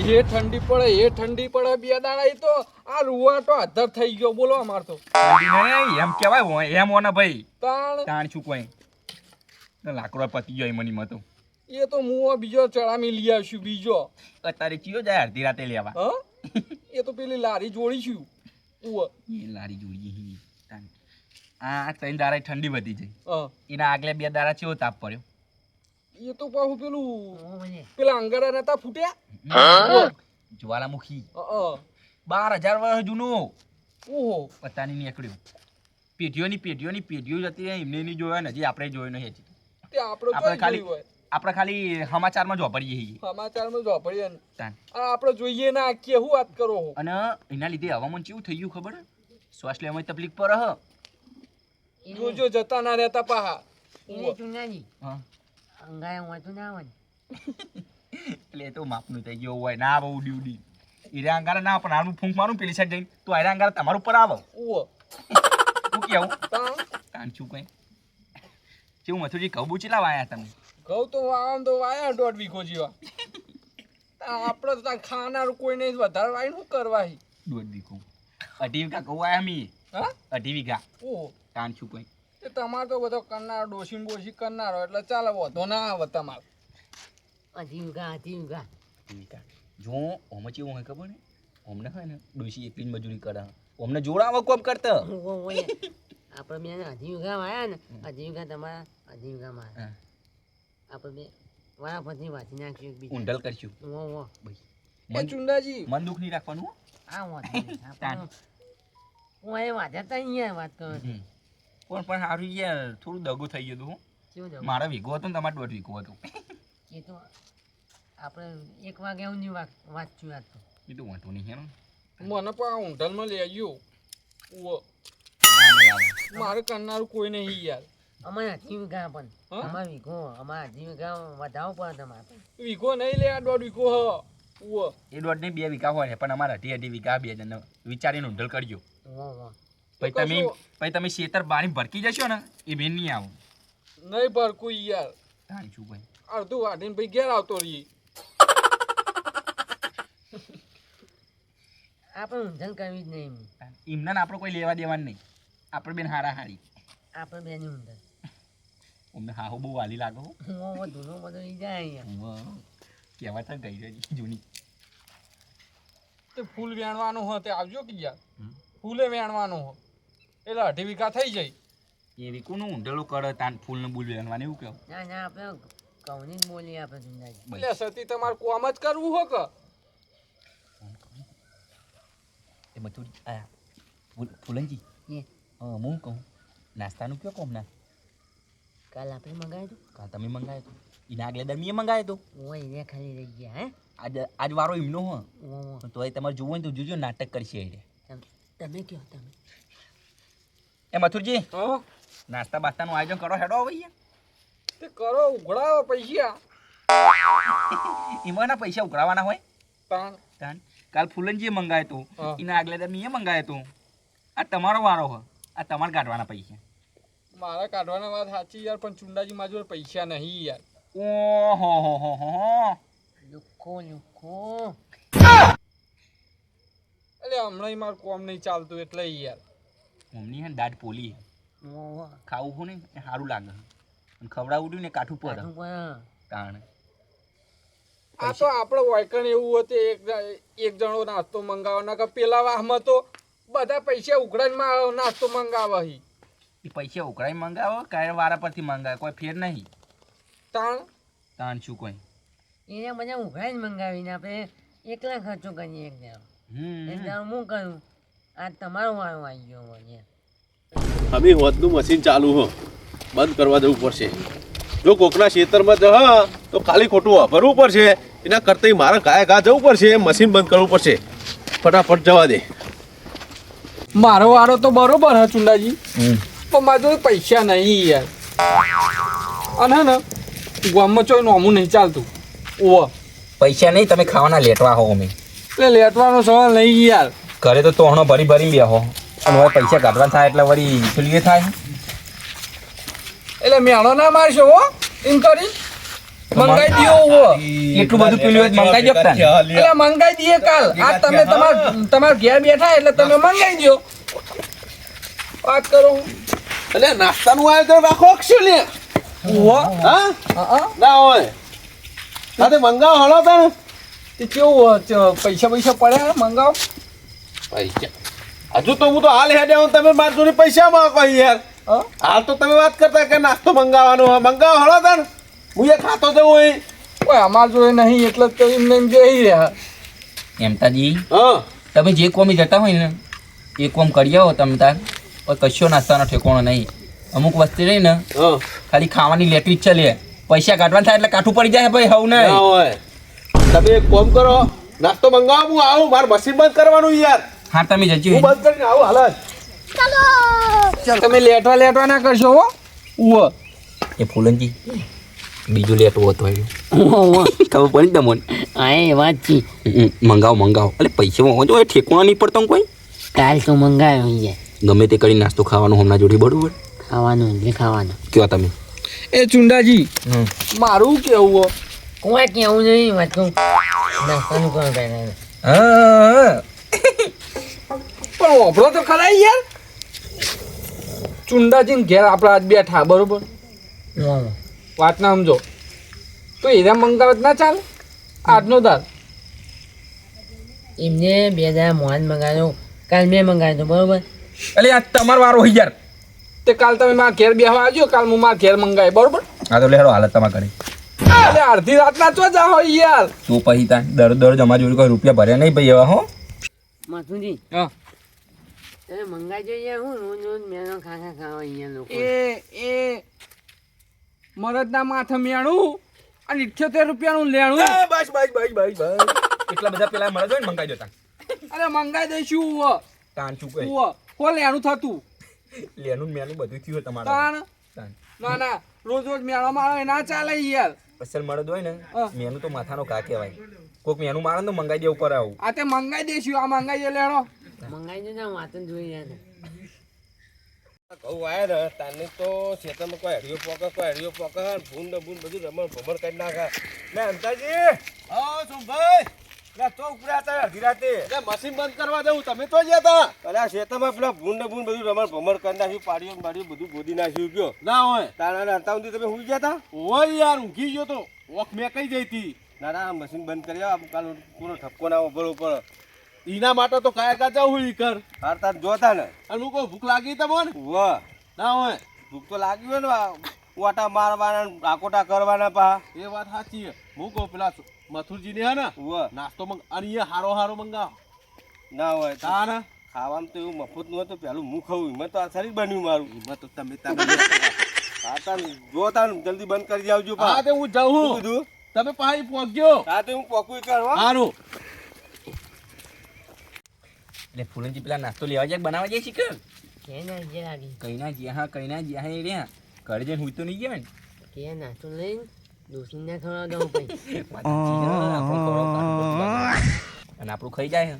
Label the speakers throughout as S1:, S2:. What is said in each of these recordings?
S1: એ ઠંડી પડે બે દાડા તો આ રૂવા તો અધર થઈ ગયો બોલો અમાર તો
S2: એમ કેવાય એમ ઓને ભાઈ
S1: તાણ
S2: તાણ છું કોઈ લાકડો પતી ગયો મની માં તો
S1: એ તો હું બીજો ચડામી લઈ આવશું બીજો
S2: અત્યારે ચિયો જાય અડધી રાતે લેવા
S1: હ એ તો પેલી લારી જોડીશું
S2: એ લારી જોડી આ ત્રણ દાડા ઠંડી વધી જાય
S1: હા
S2: એના આગલે બે દાડા ચેવો તાપ પડ્યો
S1: એ તો પાછું પેલા અંગારા નતા ફૂટ્યા
S2: જ્વાલામુખી 12,000 વર્ષ જૂનો
S1: ઓહો
S2: પતાની નીકળ્યું પેઢીઓની પેઢીઓ જતી એમને નહીં જોયો ને હજી આપણે જોયો નહીં હજી
S1: તે
S2: આપણે ખાલી સમાચારમાં જોપડીએ છીએ
S1: સમાચારમાં જોપડીએ આ આપણે જોઈએ ના કેવું વાત કરો
S2: અને એના લીધે હવામાન કેવું થઈ ગયું ખબર શ્વાસ લેવામાં તકલીફ પર
S1: જોજો જતા ના રહેતા પાહા
S2: હા
S3: અંગાય હોય તો ના હોય
S2: એટલે એ તો માપનું થઈ ગયું હોય ના આવો ઉડી ઈરા અંગારા ના પણ હારું ફૂંક મારું પેલી સાઈડ જઈને તો આયરા અંગારા તમારું ઉપર આવો હું કેવું તાણ છું કઈ કેવું મથુરજી ઘઉં બૂ ચેલા વાયા તમે
S1: ઘઉં તો આમ તો વાયા 1.5 વીઘો જેવા આપણે તો ખાનારું કોઈ નહીં વધારે વાય શું કરવા
S2: 1.5 વીઘો 2.5 વીઘા ઘઉં વાયા મી
S1: હા
S2: 2.5 વીઘા
S1: ઓહો
S2: તાણ છું કઈ
S1: એ તમારે તો બધો કરનારો ડોશી બોશી કરનારો એટલે ચાલે વધો ના આવે તમારે
S3: અધીવગા
S2: જો ઓમ ચેવું હોય ખબર ને ઓમને હોય ને ડોશી એકલી જ મજૂરી કરે ઓમને જોડાવા કોમ કરતા
S3: આપણે બે અધીવગા વાયા ને અધીવગા તમારા અધીવગા મારા આપણે બે વારા પછી વાંચી નાખ્યું બીજું
S2: ઊંડલ કરશું
S1: એ ચુંડાજી
S2: મન દુઃખ નહીં રાખવાનું
S3: આ વાત હું એ વાત હતા અહીંયા વાત કરો
S2: પણ સારું યાર થોડું દગું થઈ ગયું હતું મારા વીઘો હતો ને તમારે 1.5 વીઘો હતો
S3: એ તો આપણે 1 વાગે એવું વાંચ્યું આજ તો
S2: એ તો વાંધો નહીં હેરો
S1: મને પણ આ ઊંઢલમાં લઈ આવ્યો મારે કરનારું કોઈ નહીં યાર
S3: અમારે અધીવગા પણ અમારા વીઘો અમારા અધીવગા વધાવો પડે તમારે
S1: વીઘો નહીં લે આ 1.5 વીઘો
S2: એ 1.5 ને 2 વીઘા હોય પણ અમારા 2.5 વીઘા બે જણ વિચારીને ઊંઢલ કરજો પછી તમે શેતર બારી ભરકી જશો ને એ બેન નહીં આવું
S1: નહીં ભરકું યાર
S2: તાણ છું ભાઈ
S1: અડધું વાટીને ભાઈ ઘેર આવતો રહી
S3: આપણે ઊંધણ કરવી જ નહીં
S2: એમના ને આપણે કોઈ લેવા દેવાનું નહીં આપણે બેન હારા હારી
S3: આપણે બેની ઊંધણ
S2: અમને હાહુ બહુ વાલી લાગો
S3: ધૂનો બધો લઈ જાય અહીંયા
S2: કહેવા તો ગઈ રહી જૂની
S1: તે ફૂલ વેણવાનું હોય તે આવજો કે યાર ફૂલે વેણવાનું હોય એટલે 2.5 વીઘા થઈ જાય
S2: એ રીકુનું ઊંઢેલું કરે તાન ફૂલ ને બુલ વેણવાનું એવું કેવું
S3: ના આપણે કૌની જ બોલી આપણે જુંદાજી
S1: એટલે સતી તમારે કોમ જ કરવું હો કે
S2: એ મથુરી આયા ફૂલનજી હું કહું નાસ્તાનું કયો કોમ ના
S3: કાલ આપણે મંગાવ્યું હતું
S2: કાલ તમે મંગાવ્યો તો એના આગલે દરમિયે મંગાવ્યો તો
S3: ઓય એને ખાલી રહી ગયા હે
S2: આજ વારો એમનો હો તો એ તમારે જોવું હોય તો જોજો નાટક કરશે એ
S3: તમે કયો તમે
S2: એ મથુરજી
S1: હા
S2: નાસ્તા બાસ્તાનું આયોજન કરો હેડો ભૈયા
S1: તે કરો ઉઘડાવો પૈસા
S2: એમાંના પૈસા ઉઘરાવાના હોય
S1: તાણ
S2: કાલ ફૂલનજીએ મંગાવ્યો તો એના આગલે દરમિયે મંગાવ્યો તો આ તમારો વારો હો આ તમારે કાઢવાના પૈસા
S1: મારા કાઢવાના વાત સાચી યાર પણ ચુંડાજી મારી જોડે પૈસા નહીં યાર
S2: ઓહો
S3: લુખો
S1: એટલે હમણાં મારું કોમ નહીં ચાલતું એટલે યાર
S2: મમ્મી હે દાઢ પોલી ખાવું હું ને સારું લાગે અને ખવડાવું ને કાઠું પર કારણ
S1: આ તો આપણે વાયકણ એવું હતું એક જણો નાસ્તો મંગાવવાના કે પેલા વાહમાં તો બધા પૈસા ઉઘરાઈને નાસ્તો મંગાવે
S2: એ પૈસા ઉઘરાઈ મંગાવો કાંઈ વારા પરથી મંગાવે કોઈ ફેર નહીં તાણ શું કોઈ
S3: એને મને ઉઘરાઈને મંગાવીને આપણે એકલા ખર્ચો કરીએ એક દાડો હું કરું આ તમારો વારો આવી ગયો મને
S4: અમે હોતનું મશીન ચાલુ હો બંધ કરવા જવું પડશે જો કોકના ખેતરમાં જ તો ખાલી ખોટું વાપરવું પડશે એના કરતાં મારે ગાય ઘા જવું પડશે મશીન બંધ કરવું પડશે ફટાફટ જવા દે
S1: મારો વારો તો બરોબર હા ચુંડાજી પણ મારી જોડે પૈસા નહીં યાર અને ને ગામમાં ચોય નોમું નહીં ચાલતું
S2: પૈસા નહીં તમે ખાવાના લેટવા હો અમે
S1: એટલે લેટવાનો સવાલ નહીં યાર
S2: ઘરે તો તોહણો ભરી ભરી બેહો અને હવે પૈસા કાઢવા થાય એટલે વળી પેલી થાય
S1: એટલે મેણો ના મારશો હો એમ કરી મંગાઈ દ્યો હો.
S2: એટલું બધું પેલું હોય તો મંગાઈ દો તાન.
S1: એટલે મંગાઈ દઈએ કાલ. આ તમે તમાર ઘેર બેઠા એટલે તમે મંગાઈ દ્યો. વાત કરો.
S4: એટલે નાસ્તાનું આયોજન રાખો કે શું લે?
S1: ઓહો.
S4: હા
S1: હા
S4: ના હોય હા તે મંગાવો હળો તાણ
S1: તે કેવું પૈસા પડ્યા મંગાવો.
S4: પૈસા હજુ તો હું તો હાલ હેડે આવું તમે મારી જોડે પૈસા માંગો યાર
S1: હા
S4: હાલ તો તમે વાત કરતા કે નાસ્તો મંગાવવાનો હોય મંગાવો હળો તાણ હું એ ખાતો જવું હોય
S1: ઓય અમાર જોડે નહીં એટલે જ તો એમને એમ બેહી રહ્યા.
S2: એમતાજી
S4: હા
S2: તમે જે કોમી જતા હોય ને એ કોમ કરી આવો તમે તાર કશો નાસ્તાનો ઠેકોણો નહીં. અમુક વસ્તુ રહી ને
S4: હા
S2: ખાલી ખાવાની લેટી જ ચાલે, પૈસા કાઢવાના થાય એટલે કાઠું પડી જાય ભાઈ હવ
S4: ના
S2: નહીં.
S4: હોય તમે એક કામ કરો નાસ્તો મંગાવો હું આવું મારે મશીન બંધ કરવાનું યાર
S2: હા તમે જજો.
S4: હું બંધ કરીને આવું હાલ જ
S1: તમે લેટવા ના કરશો હો. ઉવ
S2: એ ફૂલનજી બીજું લેટવું હતું ખબર પડી તમને.
S3: હા એ વાત છે.
S2: મંગાવો એટલે પૈસા માંગો છો ઠેકોણા નહીં પડતો કોઈ.
S3: કાલ તો મંગાવ્યો યાર.
S2: ગમે તે કરી નાસ્તો ખાવાનો હમણાં જોડી બરોબર
S3: ખાવાનું એટલે ખાવાનું.
S2: કયો તમે.
S1: એ ચુંડાજી મારું કેવું હો.
S3: કોઈ કેવું નહીં વાત કહું નાસ્તાનું કોણ પહેલાં
S2: હા
S1: પણ ઓભળો તો ખરા યાર. ચુંડાજી ઘેર આપણા આજ બેઠા બરોબર વાત ના સમજો તો એના મંગાવત ના ચાલે આજનો દાર.
S3: એમને 2 મોહન મંગાવ્યો, કાલ મેં મંગાવ્યો બરોબર.
S2: એટલે આ તમારો વારો હોય યાર.
S1: તે કાલ તમે મારા ઘેર બેહવા આવજો, કાલ હું મારા ઘેર મંગાવી બરોબર.
S2: હા તો લેરો હાલત તમારે કરી
S1: એટલે અડધી રાતના ચો જા હોય યાર.
S2: તો પછી તા દર અમારી જોડે કોઈ રૂપિયા ભર્યા નહીં ભાઈ એવા હો.
S3: મથુજી
S1: હા
S3: તમે મંગાવજો યાર. હું રોજ મેનો ખાવા અહીંયા લોકો.
S1: એ મરદના માથે મેણું અને 78 રૂપિયાનું લેણું.
S2: બસ એટલા બધા પેલા મળે ને મંગાઈ દેતા.
S1: અરે મંગાઈ દઈશું
S2: તાન શું કહે
S1: કો લેણું થતું
S2: લેનું મેનું બધું થયું તમારે.
S1: તાણ
S2: તાન
S1: ના રોજ મેળો મારો એ ના ચાલે યાર.
S2: અસલ મળદ હોય ને
S1: હા.
S2: મેનું તો માથાનો ઘા કહેવાય. કોઈક મેનું મારે ને તો મંગાઈ દે ઉપર આવું.
S1: આ તે મંગાઈ દઈશું. આ મંગાઈ દે લેણો.
S3: મંગાવી દો વાત જ જોઈ યાર.
S4: કહું આયા ને તાને તો ખેતરમાં કોઈ હરિયો પોકે ભૂંડ બધું રમણ ભમર કરી નાખે લે અંતાજી હા સોમભાઈ લે તો ઉપરા હતા અડધી રાતે લે મશીન બંધ કરવા દઉં તમે તો જ હતા અરે આ ખેતરમાં પેલા ભૂંડ બધું રમણ ભમર કરી નાખ્યું પાડીઓ બધું ગોદી નાખ્યું ગયો ના હોય તારા અંતાઉંથી તમે ઊંઘી ગયા હતા હોય યાર ઊંઘી ગયો તો વોક મેં કઈ જઈ હતી ના મશીન બંધ કરી આવ કાલ પૂરો ઠપકો ના બરોબર ઈના માટે તો કાયા જાવ હું કર હાર તાર જોતા ને અને હું ભૂખ લાગી તમને વાહ ના હોય ભૂખ તો લાગી હોય ને ઓટા મારવાના આકોટા કરવાના પા એ વાત સાચી છે હું કહું પેલા મથુરજી ને હે ને નાસ્તો અને એ હારો મંગાવ ના હોય તા ને ખાવામાં તો એવું મફત નું હોય તો પેલું હું ખાવું એમાં તો આ શરીર બન્યું મારું એમાં તો તમે હા તાર જોતા જલ્દી બંધ કરી આવજો હા તે હું જાઉં કીધું તમે પાછી પહોંચ્યો હા તે હું પોકું કરવા સારું.
S2: એટલે ફૂલનજી પેલા નાસ્તો લેવા જાય બનાવવા જાય શીખર
S3: કે ના જે લાગી
S2: કઈ ના જ્યાં એ રહ્યા ઘરે જઈને હું તો નહીં ગયા ને
S3: કે નાસ્તો લઈને દોસ્તીને ખવડાવ દઉં પછી
S2: અને આપણું ખાઈ જાય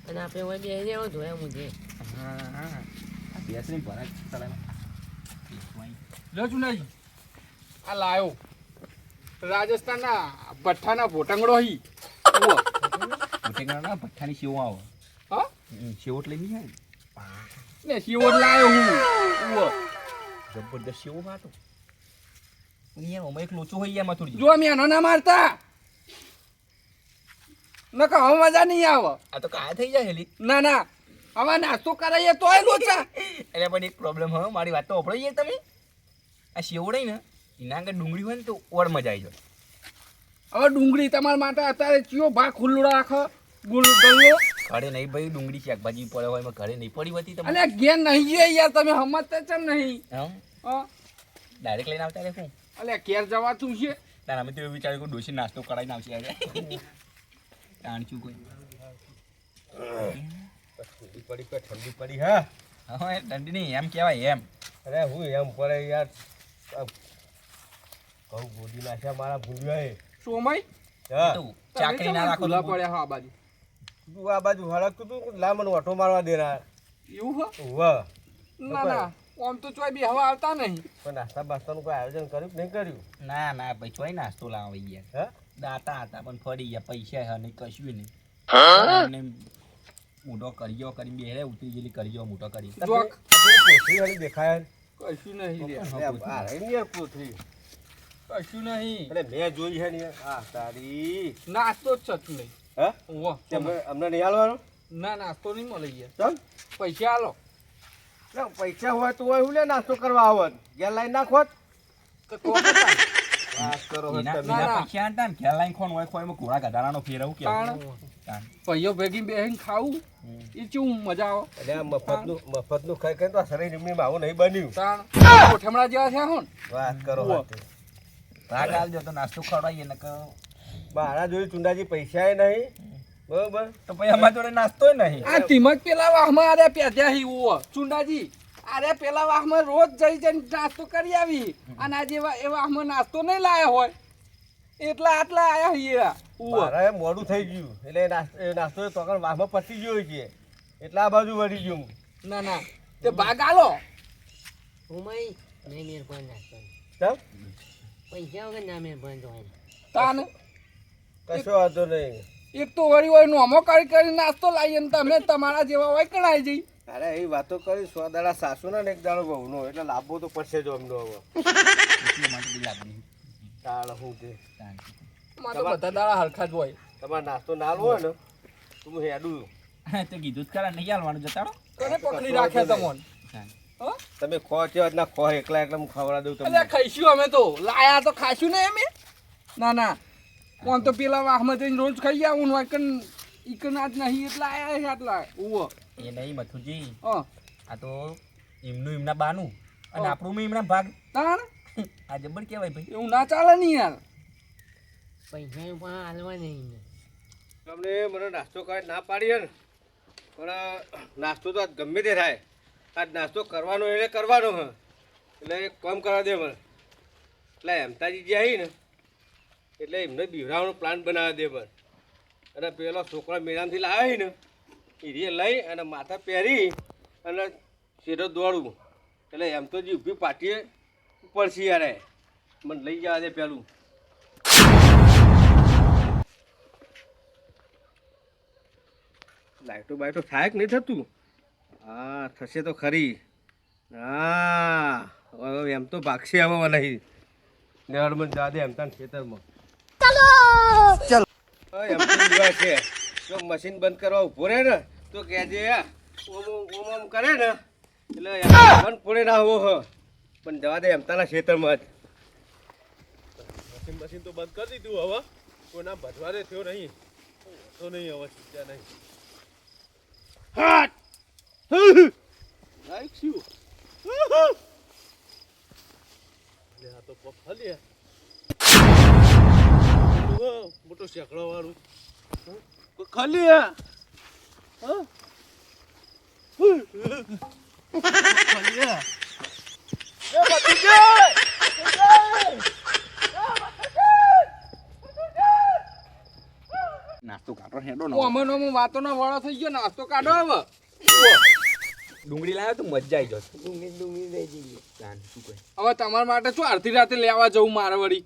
S3: અને આપણે હોય બે રહેવો જોયા મુજે.
S2: હા બેસરી ભરાય ચલાવે
S1: લો ચુંડાજી આ લાયો રાજસ્થાનના ભઠ્ઠાના ભોટંગડો હી.
S2: ના ભઠ્ઠાની સેવો આવે
S1: હા
S2: સેવટ લઈ જાય
S1: ને શિવોટ લાયો હું.
S2: જબરદસ્ત સેવો ખાતો યાર અમે એક લોચો હોય યાર મથુરજી.
S1: જો મેનો ના મારતા નકા હવે મજા નહીં આવે.
S2: આ તો કાયા થઈ જાય હેલી.
S1: ના હવે નાસ્તો કરાઈએ તોય લોચા.
S2: એટલે પણ એક પ્રોબ્લેમ હોય મારી વાત તો ઓપડી જાય તમે. આ સેવો રહી ને એના આગળ ડુંગળી હોય ને તો ઓર મજા આવી જાય.
S1: હવે ડુંગળી તમારા માટે અત્યારે ચિયો ભાગ ખુલ્લું રાખો ગલ્લો.
S2: ઘરે નહીં ભાઈ ડુંગળી શાકભાજી પડે હોય એમાં ઘરે નહીં પડી હોતી તમે.
S1: અને ઘેર નહીં જોઈએ યાર તમે સમજતા ચમ નહીં. હા
S2: ડાયરેક્ટ લઈને આવતા રહેશું.
S1: અલે ઘેર જવાતું છે.
S2: તાર અમે તો એવું વિચાર્યું કે ડોસી નાસ્તો કરાવીને આવશે આજે. તાણચું કોઈ
S4: ઠંડી પડી હા
S2: હા એ ઠંડી નહીં એમ કહેવાય એમ.
S4: અરે હું એમ પડે યાર કહું ગોદી નાખ્યા મારા ભૂલ્યા
S1: સોમય
S2: તો ચાકરી ના રાખો
S1: ખુલ્લા
S2: તો
S1: પડ્યા હા આ બાજુ.
S4: તું આ બાજુ હળકતું તું લા મને ઓટો મારવા દેના
S1: એવું હો
S4: વાહ
S1: ના આમ તો ચોય બી હવા આવતા નહીં.
S4: પણ નાસ્તા બાસ્તાનું કોઈ આયોજન કર્યું કે નહીં કર્યું?
S2: ના ના ભાઈ ચોય નાસ્તો લાવો યાર.
S4: હે?
S2: દાતા હતા પણ ફરી ગયા, પૈસા હે નહીં, કશું નહીં. એમને મોટો કર્યો કરી બેરે ઉતરી ગયેલી કર્યો મોટો કરી.
S1: જોક
S4: પોથરી વાળી દેખાય
S1: કશું નહીં લે.
S4: આ રહી ને યાર પોથરી.
S1: કશું નહીં.
S4: અરે મેં જોઈ છે ને યાર. આ તારી
S1: નાસ્તો જ છે નહીં.
S4: હા
S1: ઓહો.
S4: અમને નહીં હાલવાનું?
S1: ના નાસ્તો નહીં મળે યાર.
S4: ચાલ
S1: પૈસા આલો.
S4: લે, પૈસા હોય તો હોય હું લે નાસ્તો કરવા આવત ઘેર લાઈન નાખોત.
S1: તો કોણ હતા?
S4: વાત કરો હો
S2: એના
S4: તમે.
S1: ના, ના.
S2: પૈસા હતા ને ઘેર લાઈન ખોન હોય ખોયમાં ઘોડા ગધાડાનો ફેરવું
S1: તાણ.
S2: કેવું.
S1: ભાઈઓ ભેગી બેહીને ખાવું એ કેવું મજા આવે.
S4: એટલે આ મફતનું ખાઈ ખાઈ તો આ શરીર એમની આવું નહીં બન્યું.
S1: તાણ કોઠમડા જેવા છે હું.
S4: વાત કરો
S1: ઉવ્વ.
S4: વાત.
S2: ભાગ આલજો તો નાસ્તો ખવડાવીએ ને
S4: મારા જોડે ચુંડાજી પૈસા નહીં બરોબર.
S2: તો પછી અમારા જોડે નાસ્તો નહીં.
S1: આ તિમક પેલા વાહમાં આરે પેધ્યા હી ઉવો ચુંડાજી. આરે પેલા વાહમાં રોજ જઈ જઈને નાસ્તો કરી આવી અને આજે એ વાહમાં નાસ્તો નહીં લાયા હોય એટલા આટલા આયા હી ઉવો.
S4: મારા મોડું થઈ ગયું એટલે એ નાસ્તો તો વાહમાં પતી ગયો છે એટલે આ બાજુ વળી ગયો હું.
S1: ના ના તે ભાગ આલો.
S3: ઉમય નહીં મેર પણ નાખતો
S4: ચાલ
S3: પૈસા વગર ના મેર પણ જોવાય
S1: તાને
S4: કશો વાંધો નહીં.
S1: એક તો વળી હોય નોમો કરી નાસ્તો લાવીએ ને તમે તમારા જેવા હોય કણાઈ જઈ.
S4: અરે એ વાતો કરી 100 દાડા સાસુના ને 1 દાડો વહુનો એટલે લાભો તો પડશે જ અમને હવે. ચાલ હું કે
S1: મારે તો બધા દાડા હરખા જ હોય.
S4: તમારે નાસ્તો ના હોય ને તો હું હેડું.
S2: તે કીધું જ ખરા નહીં હાલવાનું જતાડો.
S1: કોને પકડી રાખ્યા તમોન? હા?
S4: તમે ખો છે ના ખો એકલા એકલા હું ખવડા દઉં તમને.
S1: અલ્યા ખાઈશું અમે તો લાયા તો ખાઈશું ને અમે. ના ના કોણ તો પેલા વાહમાં જઈને રોજ ખાઈ આવું હોય કન ઈકન આજ નહીં એટલા આયા છે આટલા ઉવો.
S2: એ નહીં મથુજી,
S1: હા
S2: આ તો એમનું એમના બાનું અને આપણું એમના ભાગ.
S1: તાણ
S2: આ જબર કહેવાય ભાઈ.
S1: એવું ના ચાલે નહીં યાર.
S3: પૈસા પણ હાલવા નહીં
S4: તમને મને નાસ્તો કરવા ના પાડી હે ને પણ નાસ્તો તો આજ ગમે તે થાય આજ નાસ્તો કરવાનો એટલે કરવાનો હ એટલે એક કામ કરવા દે મને. એટલે હેમતાજી જે આવી ને એટલે એમને બીવરાવાનો પ્લાન બનાવી દે મને. અને પેલો છોકરા મેળામાંથી લાવે ને એ રે લઈ અને માથા પહેરી અને સીધો દોડવું એટલે એમ તો જે ઊભી પાટીએ પડશે યાર મને લઈ જવા દે પેલું. લાઈટો બાઈટો થાય કે નહીં થતું? હા થશે તો ખરી. હા હવે એમ તો ભાગશે હવે નહીં નેહડમાં જા દે એમ તાન ખેતરમાં. ચાલો એમ તો દીવા છે જો મશીન બંધ કરવા ઊભો રહે ને તો કહેજે ઓમ ઓમ કરે ને એટલે બંધ પડે ના હોવો હ પણ જવા દે એમ તાના ખેતરમાં જ. મશીન તો બંધ કરી દીધું હવે કોઈના ભજવાને થયો નહીં તો નહીં હવે ચિંતા નહીં. લાઈક શું આ તો પપ હલે મોટો શેકડો વાળું ખાલી
S2: નાસ્તો કાઢો હેડો ને.
S1: ઓમનો વાતોનો વાળો થઈ ગયો નાસ્તો કાઢો હવે.
S2: ડુંગળી લાવ્યો તો મજા આવી જશે.
S3: ડુંગળી લઈ જઈએ
S2: તાન શું કહે?
S1: હવે તમારા માટે શું અડધી રાતે લેવા જવું મારે વળી?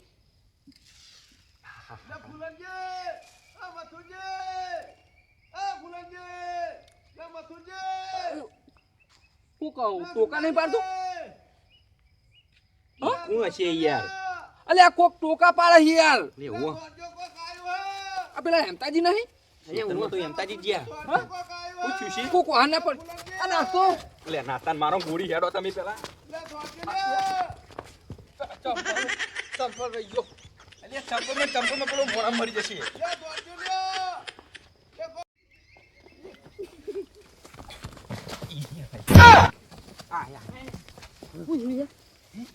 S1: શું કહું ટોકા નહીં પાડતું?
S2: હું હશે યાર.
S1: અલે આ કોક ટોકા પાડે છે યાર.
S2: લે હો.
S1: આ પેલા હેમતાજી નહીં?
S2: ખેતરમાં તો એમતાજી જ ગયા.
S1: હા?
S2: પૂછ્યું છે?
S1: કોક વાહન ના પડ. આ નાસ્તો
S2: લે નાસ્તાન મારો ગોળી હેડો તમે પેલા.
S1: ચંપલ રહી ગયો.
S2: અલે ચંપલમાં પેલો મોડા મરી જશે.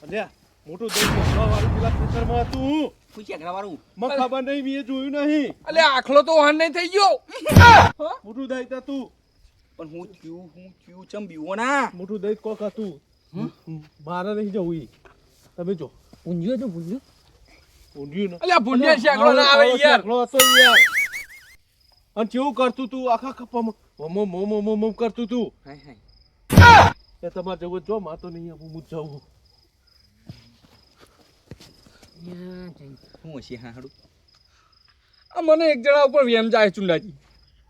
S4: અલ્યા મોટું દહીં વાળું પેલા ખેતરમાં હતું
S2: પૂછ્યા ઘરવાળું.
S4: મને ખબર નહીં મેં જોયું નહીં.
S1: અલે આખલો તો વાહન નહીં થઈ ગયો.
S4: મોટું દહીં હતું
S2: પણ હું થયું ચમ બીવો ના.
S4: મોટું દહીં કોક હતું મારે નહીં જવું ઈ. તમે જો
S3: ઊંધિયો તો ભૂલ્યો
S4: ઊંધિયું ને
S1: અલે ભૂંડિયા શેકડો ના આવે યાર.
S4: શેકડો હતો યાર. અને કેવું કરતું તું આખા કપામાં મમ કરતું તું
S2: હાય હાય.
S4: એ તમારે જવું જો માં તો નહીં આવું હું જાઉં
S3: યા જઈ.
S2: શું હશે હાડું
S1: આ મને એક જણા ઉપર વેમ જાય ચુંડાજી.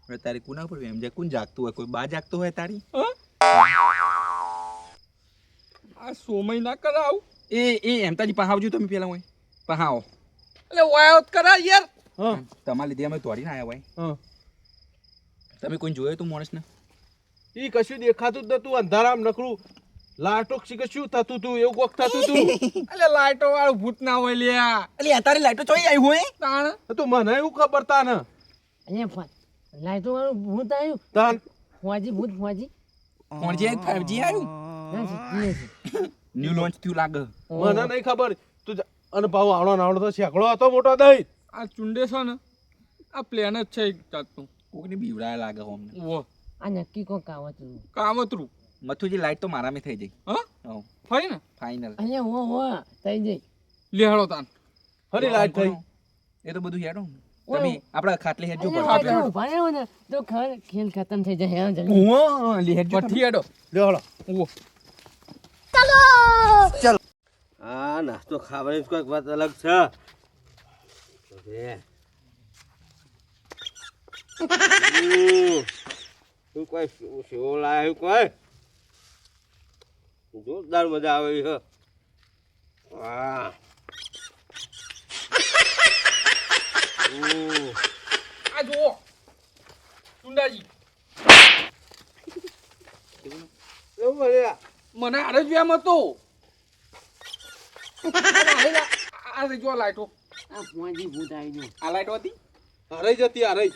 S2: હવે તારી કોના પર એમ જાય કોણ જાગતું હોય કોઈ બા જાગતો હોય તારી
S1: હા? આ સોમય ના કરાવ
S2: એ એમતાજી પહાવજો તમે પેલા હોય પહાવો
S1: એટલે વાયોત કરા યાર.
S4: હા
S2: તમારા લીધે અમે દોડીને આવ્યા હોય
S4: હા
S2: તમે કોઈ જોયો તું માણસને
S4: ઈ કશું દેખાતું જ નતું અંધારામ નકરું લાટોક શીખે શું થતું તું એવું કોક થતું તું
S1: એટલે લાઈટો વાળું ભૂત ના હોય લ્યા.
S2: અલી તારી લાઈટો ચોઈ આવી હોય
S1: તાણ
S4: તો મને એવું ખબર તા ને
S3: અહીંયા લાઈટો વાળું ભૂત આવ્યું.
S4: તાન
S3: ફોજી ભૂત ફોજી.
S2: કોણ જે 5G આવ્યું
S3: ના શીખી નથી.
S2: ન્યુ લોન્ચ થયું લાગે
S4: મને નહીં ખબર તું અને ભાવ આવડો નાવડો તો શેકડો હતો મોટો દઈ
S1: આ ચુંડે છે ને આ પ્લેન જ છે એક જાતનું.
S2: કોકને બીવડાયા લાગે અમને
S1: વો
S3: આ નક્કી કોક કાવતરું.
S1: કામતરું.
S2: મથુજી લાઈટ તો મારામાં થઈ જઈ
S1: હા
S2: હો
S1: ફરી ને
S2: ફાઇનલ
S3: અહીંયા હો થઈ જઈ.
S1: લેહડો તાન.
S4: ફરી લાઈટ થઈ
S2: એ તો બધું હેડો તમે આપડા ખાટલે હેડજો
S3: અહીંયા હોય તો ઊભા રહો ને તો ખેલ ખતમ થઈ જાય. હા જલ્દી.
S2: ઓહો લે હેડજો
S1: પઠી હેડો.
S4: લ્યો હળો
S1: વો
S5: આ નાસ્તો ખાવાની કોઈક વાત અલગ છે શું કોઈ સેવો લાવ્યું કોઈ જોરદાર મજા આવે છે વાહ
S1: આ જુઓ ચુંડાજી
S5: એવું મળ્યા
S1: મને આરે જ વેમ હતો. આ જો લાઈટો
S3: આ ફોજી ભૂત આવી ગયું.
S2: આ લાઈટો હતી
S4: હરાઈ જતી હરાઈ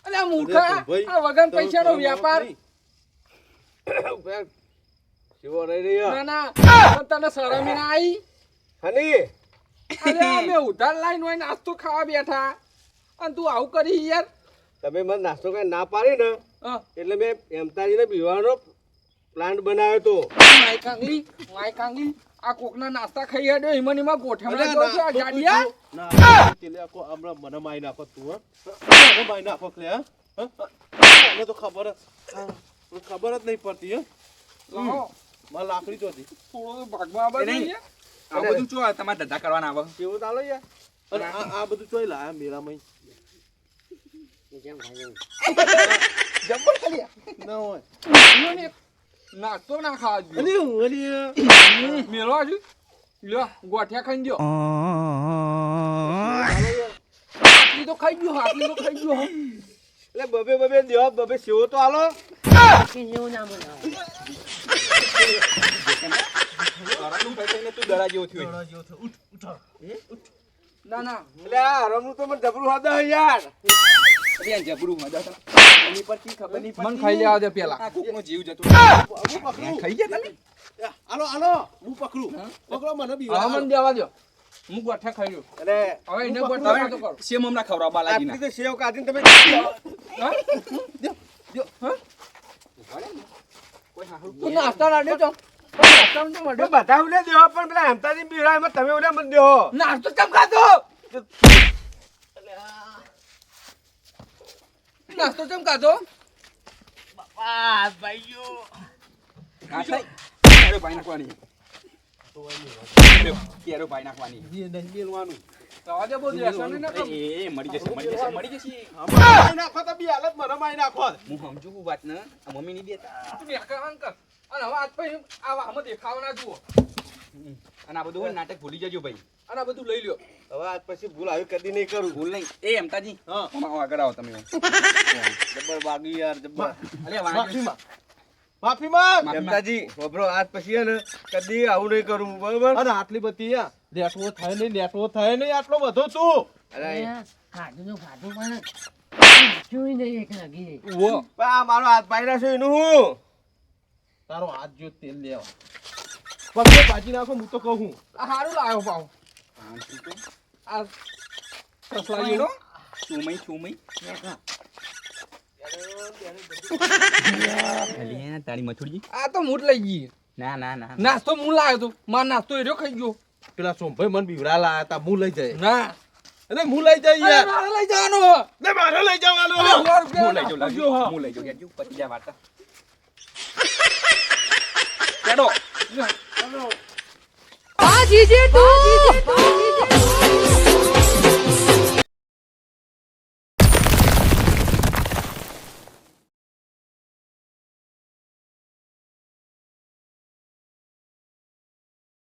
S1: એટલે આ મૂર્ખા આ વગર પૈસાનો વ્યાપાર.
S5: સેવો રહી રહ્યો
S1: ના ના પણ તને શરમી ના આવી.
S5: હની
S1: અરે અમે ઉધાર લાઈન હોય નાસ્તો ખાવા બેઠા અને તું આવું કરી યાર.
S5: તમે મને નાસ્તો કઈ ના પાડી ને
S1: હા
S5: એટલે મેં એમતાજીને બીવાનો પ્લાન્ટ બનાવ્યો તો
S1: માય કાંગલી આ કોકના નાસ્તા ખાઈ હેડ્યો હિમનીમાં ગોઠવણા જો છે આ ગાડિયા.
S4: ના તેલે આખો હમણાં મને મારી નાખો તું હા મને મારી નાખો લે હા મને તો ખબર જ નહીં પડતી હે
S1: લાવો
S4: મારે લાકડી તો હતી
S1: થોડો ભાગમાં આવા
S2: નહીં.
S1: જોઈએ.
S2: આ બધું ચો તમારે ધંધા કરવાના આવે
S5: સેવો ચાલો યાર
S4: અને આ બધું ચોઈ લાયા મેરામાં
S3: જેમ ખાઈ
S1: જબ્બર ખાલી
S4: ના હોય
S1: નાસ્તો ના ખાવા જોઈએ.
S4: અલી હું અલી
S1: મેળવા છું લ્યો ગોઠિયા ખાઈ ગયો. હાથલી તો ખાઈ ગયો હાથલી તો ખાઈ ગયો.
S5: એટલે બબે દેવા બબે સેવો તો આલો
S3: જેવું ના મને
S2: તું દરા જેવો થયો
S1: ના ના
S5: એટલે આ હરામનું તો મને જબરું હાદા હે યાર
S2: અરે જબરું મદદ એની પર કી ખબર નહીં
S1: મન ખાઈ લેવા દે પેલા.
S2: આ કોકનો જીવ જતો
S4: હું પકડું
S2: ખાઈ ગયા તમે
S4: હાલો હાલો હું પકડું પકડો મને
S1: હવે
S4: બીવા
S1: મને દેવા દો હું ગોઠિયા ખાઈ રહ્યો.
S5: એટલે
S1: હવે એને ગોઠિયા તો કરો.
S2: સેમ હમણાં ખવડાવ બાલાજીના
S5: આટલી તો સેવ કાઢીને તમે
S1: હા?
S2: કોઈ હારું
S1: તું નાસ્તા ના દેતો. નાસ્તાનું તો મળ્યો.
S5: બધા ઉલે દેવા પણ પેલા હેમતાજી બીડાય તમે ઉલે મને દેવો
S1: નાસ્તો કેમ ખાધો? નાસ્તો કેમ ખાધો?
S2: આ થાય કેરો ભાઈ નાખવાની કેરો ભાઈ નાખવાની
S4: નહીં મેલવાનું
S1: રવા દે બહુ વ્યસન નહીં ના કર.
S2: એ મરી જશે
S4: મારી નાખો તો બી હાલત મને મારી નાખો
S2: હું સમજુ છું વાત ને આ મમ્મી નહીં દેતા
S1: તું નેકાણ કર. અને હવે આજ પછી આમાં દેખાવા ના જુઓ.
S2: અને આ બધું હોય ને નાટક ભૂલી જજો ભાઈ
S1: અને આ બધું લઈ લ્યો.
S5: હવે આજ પછી ભૂલ આવી કદી નહીં કરું
S2: ભૂલ નહીં એ એમતાજી
S4: હા.
S2: આમાં આગળ આવો તમે
S5: જબ્બર વાગી યાર જબ્બર
S2: અરે
S4: માફી માંગ માફી માંગ
S5: હેમતાજી વબરો આજ પછી હે ને કદી આવું નહીં કરું બરોબર
S4: અને આટલી બધી લેટવો થાય નહીં આટલો બધો તું
S5: અરે
S3: ખાધું તો ખાધું પણ જોઈ નહીં એક લાગી
S1: વો
S5: પણ આ મારો હાથ પાઈ નાખ્યો એનું હું
S4: તારો હાથ જો તેલ લેવા પગે પાછી નાખો હું તો કહું
S1: આ હારું લાવ્યો પાવ. આ સસલા જેડો.
S2: છુમઈ અલ્યા તારી મથુરજી
S1: આ તો મૂઠ લઈ ગઈ.
S2: ના ના ના
S1: નાસ્તો હું લાવ્યો તો માર નાસ્તો એર્યો ખાઈ ગયો.
S4: પેલા સોમભાઈ મને બીવડા લાયા તા હું લઈ જાય
S1: ના
S4: અરે હું લઈ જાય
S1: અરે
S4: યાર
S1: મારે લઈ જવાનો.
S4: ને મારે લઈ જવાનો
S1: અરે, 100 રૂપિયા
S2: હું લઈ જાઉં
S1: નાસ્તો જો, હા.
S2: હું લઈ જાઉં યાર પતી જાય વાર્તા હેડો
S1: લ્યો, ચાલો.
S6: આ જીજે તું